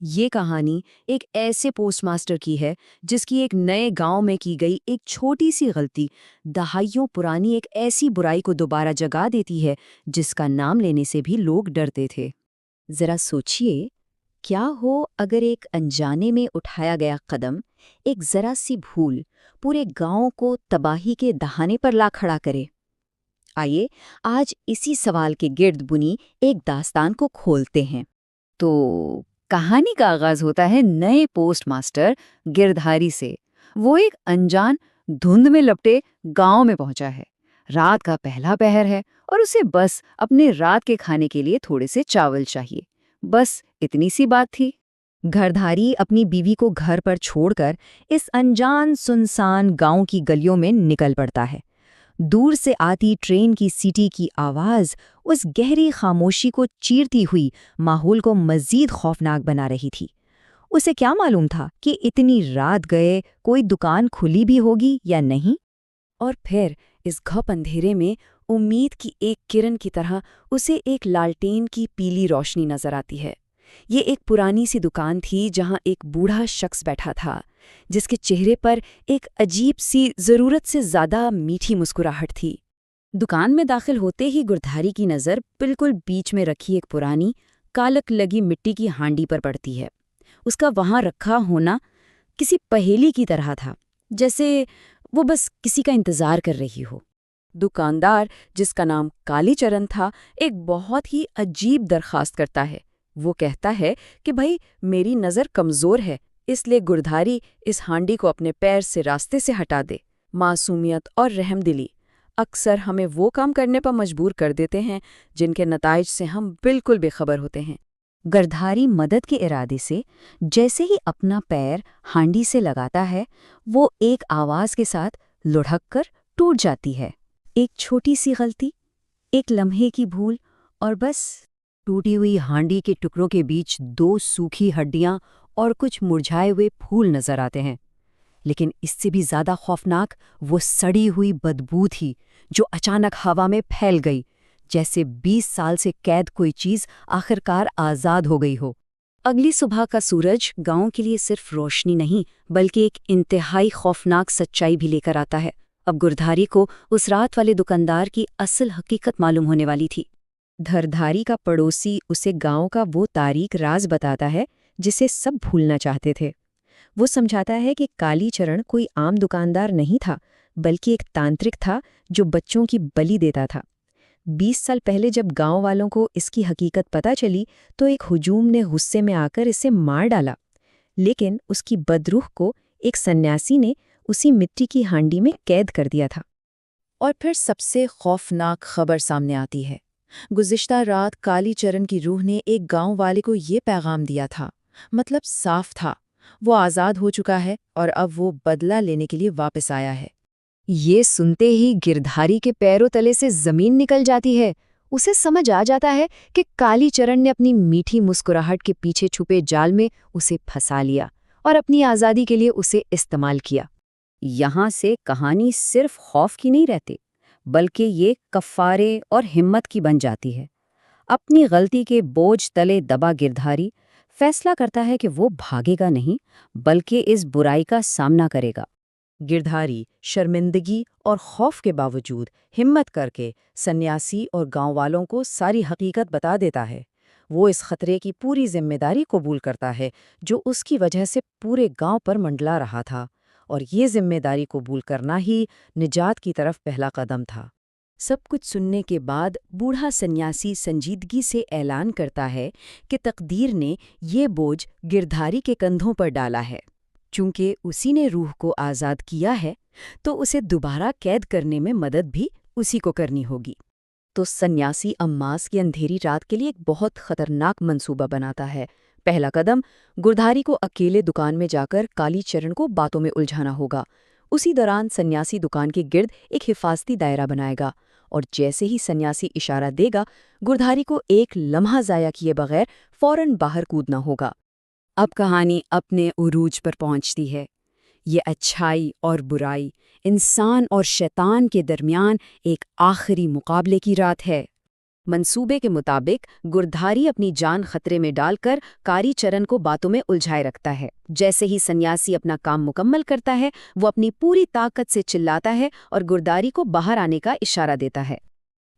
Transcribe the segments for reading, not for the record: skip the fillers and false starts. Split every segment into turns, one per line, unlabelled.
ये कहानी एक ऐसे पोस्टमास्टर की है जिसकी एक नए गांव में की गई एक छोटी सी गलती दहाइयों पुरानी एक ऐसी बुराई को दोबारा जगा देती है जिसका नाम लेने से भी लोग डरते थे। जरा सोचिए, क्या हो अगर एक अनजाने में उठाया गया कदम, एक जरा सी भूल पूरे गांव को तबाही के दहाने पर ला खड़ा करे। आइए आज इसी सवाल के गिर्द बुनी एक दास्तान को खोलते हैं। तो कहानी का आगाज होता है नए पोस्टमास्टर गिरधारी से। वो एक अनजान धुंध में लपटे गांव में पहुंचा है। रात का पहला पहर है और उसे बस अपने रात के खाने के लिए थोड़े से चावल चाहिए। बस इतनी सी बात थी। घरधारी अपनी बीवी को घर पर छोड़कर इस अनजान सुनसान गांव की गलियों में निकल पड़ता है। दूर से आती ट्रेन की सीटी की आवाज उस गहरी खामोशी को चीरती हुई माहौल को मजीद खौफनाक बना रही थी। उसे क्या मालूम था कि इतनी रात गए कोई दुकान खुली भी होगी या नहीं। और फिर इस घप अंधेरे में उम्मीद की एक किरण की तरह उसे एक लालटेन की पीली रोशनी नजर आती है। ये एक पुरानी सी दुकान थी जहां एक बूढ़ा शख्स बैठा था, जिसके चेहरे पर एक अजीब सी जरूरत से ज्यादा मीठी मुस्कुराहट थी। दुकान में दाखिल होते ही गिरधारी की नज़र बिल्कुल बीच में रखी एक पुरानी कालक लगी मिट्टी की हांडी पर पड़ती है। उसका वहां रखा होना किसी पहेली की तरह था, जैसे वो बस किसी का इंतजार कर रही हो। दुकानदार, जिसका नाम कालीचरण था, एक बहुत ही अजीब दरखास्त करता है। वो कहता है कि भाई, मेरी नज़र कमज़ोर है, इसलिए गिरधारी इस हांडी को अपने पैर से रास्ते से हटा दे। मासूमियत और रहमदिली अक्सर हमें वो काम करने पर मजबूर कर देते हैं जिनके नताइज से हम बिल्कुल बेखबर होते हैं। गिरधारी मदद के इरादे से जैसे ही अपना पैर हांडी से लगाता है, वो एक आवाज के साथ लुढ़क कर टूट जाती है। एक छोटी सी गलती, एक लम्हे की भूल, और बस टूटी हुई हांडी के टुकड़ों के बीच दो सूखी हड्डियां और कुछ मुरझाए हुए फूल नजर आते हैं। लेकिन इससे भी ज्यादा खौफनाक वो सड़ी हुई बदबू थी जो अचानक हवा में फैल गई, जैसे 20 साल से कैद कोई चीज आखिरकार आजाद हो गई हो। अगली सुबह का सूरज गांव के लिए सिर्फ रोशनी नहीं, बल्कि एक इंतहाई खौफनाक सच्चाई भी लेकर आता है। अब गिरधारी को उस रात वाले दुकानदार की असल हकीकत मालूम होने वाली थी। धरधारी का पड़ोसी उसे गांव का वो तारीख राज बताता है जिसे सब भूलना चाहते थे। वो समझाता है कि कालीचरण कोई आम दुकानदार नहीं था, बल्कि एक तांत्रिक था जो बच्चों की बलि देता था। 20 साल पहले जब गांव वालों को इसकी हकीकत पता चली तो एक हुजूम ने गुस्से में आकर इसे मार डाला, लेकिन उसकी बदरूह को एक सन्यासी ने उसी मिट्टी की हांडी में कैद कर दिया था। और फिर सबसे खौफनाक खबर सामने आती है। गुज़िश्ता रात कालीचरण की रूह ने एक गांव वाले को ये पैगाम दिया था, मतलब साफ था, वो आज़ाद हो चुका है और अब वो बदला लेने के लिए वापस आया है। ये सुनते ही गिरधारी के पैरों तले से जमीन निकल जाती है। उसे समझ आ जाता है कि कालीचरण ने अपनी मीठी मुस्कुराहट के पीछे छुपे जाल में उसे फंसा लिया और अपनी आज़ादी के लिए उसे इस्तेमाल किया। यहाँ से कहानी सिर्फ खौफ की नहीं रहती, बल्कि ये कफ़ारे और हिम्मत की बन जाती है। अपनी गलती के बोझ तले दबा गिरधारी फैसला करता है कि वो भागेगा नहीं, बल्कि इस बुराई का सामना करेगा। गिरधारी शर्मिंदगी और खौफ के बावजूद हिम्मत करके सन्यासी और गांव वालों को सारी हकीकत बता देता है। वो इस खतरे की पूरी जिम्मेदारी कबूल करता है जो उसकी वजह से पूरे गांव पर मंडला रहा था, और ये जिम्मेदारी कबूल करना ही निजात की तरफ पहला कदम था। सब कुछ सुनने के बाद बूढ़ा सन्यासी संजीदगी से ऐलान करता है कि तकदीर ने ये बोझ गिरधारी के कंधों पर डाला है। चूंकि उसी ने रूह को आज़ाद किया है, तो उसे दोबारा कैद करने में मदद भी उसी को करनी होगी। तो सन्यासी अम्मास की अंधेरी रात के लिए एक बहुत खतरनाक मंसूबा बनाता है। पहला कदम, गिरधारी को अकेले दुकान में जाकर कालीचरण को बातों में उलझाना होगा। उसी दौरान सन्यासी दुकान के गिर्द एक हिफाजती दायरा बनाएगा, और जैसे ही सन्यासी इशारा देगा, गिरधारी को एक लम्हा ज़ाया किए बगैर फौरन बाहर कूदना होगा। अब कहानी अपने उरूज पर पहुंचती है। ये अच्छाई और बुराई, इंसान और शैतान के दरमियान एक आखिरी मुकाबले की रात है। मंसूबे के मुताबिक गुरधारी अपनी जान खतरे में डालकर कालीचरण को बातों में उलझाए रखता है। जैसे ही सन्यासी अपना काम मुकम्मल करता है, वो अपनी पूरी ताकत से चिल्लाता है और गुरधारी को बाहर आने का इशारा देता है।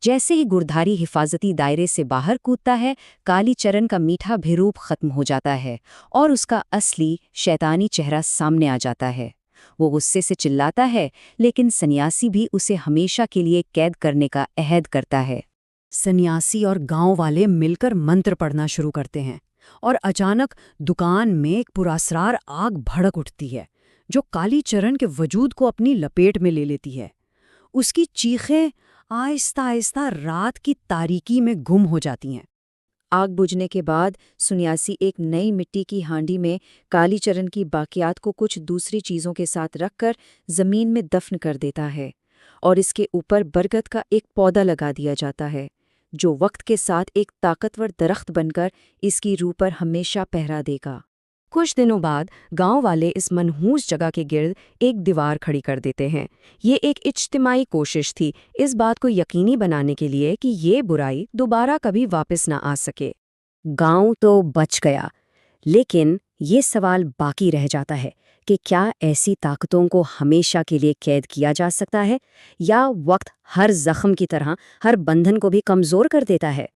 जैसे ही गुरधारी हिफाजती दायरे से बाहर कूदता है, कालीचरण का मीठा भिरूप खत्म हो जाता है और उसका असली शैतानी चेहरा सामने आ जाता है। वो गुस्से से चिल्लाता है, लेकिन सन्यासी भी उसे हमेशा के लिए कैद करने का अहद करता है। सन्यासी और गांव वाले मिलकर मंत्र पढ़ना शुरू करते हैं और अचानक दुकान में एक पुरस्कार आग भड़क उठती है, जो कालीचरण के वजूद को अपनी लपेट में ले लेती है। उसकी चीखें आहिस्ता आहिस्ता रात की तारीकी में गुम हो जाती हैं। आग बुझने के बाद सन्यासी एक नई मिट्टी की हांडी में कालीचरण की बाकियात को कुछ दूसरी चीज़ों के साथ रखकर ज़मीन में दफन कर देता है और इसके ऊपर बरगद का एक पौधा लगा दिया जाता है, जो वक्त के साथ एक ताकतवर दरख्त बनकर इसकी रूह पर हमेशा पहरा देगा। कुछ दिनों बाद गांव वाले इस मनहूस जगह के गिर्द एक दीवार खड़ी कर देते हैं। ये एक इज्तिमाई कोशिश थी, इस बात को यकीनी बनाने के लिए कि ये बुराई दोबारा कभी वापस ना आ सके। गांव तो बच गया, लेकिन ये सवाल बाकी रह जाता है कि क्या ऐसी ताकतों को हमेशा के लिए कैद किया जा सकता है, या वक्त हर जख्म की तरह हर बंधन को भी कमज़ोर कर देता है।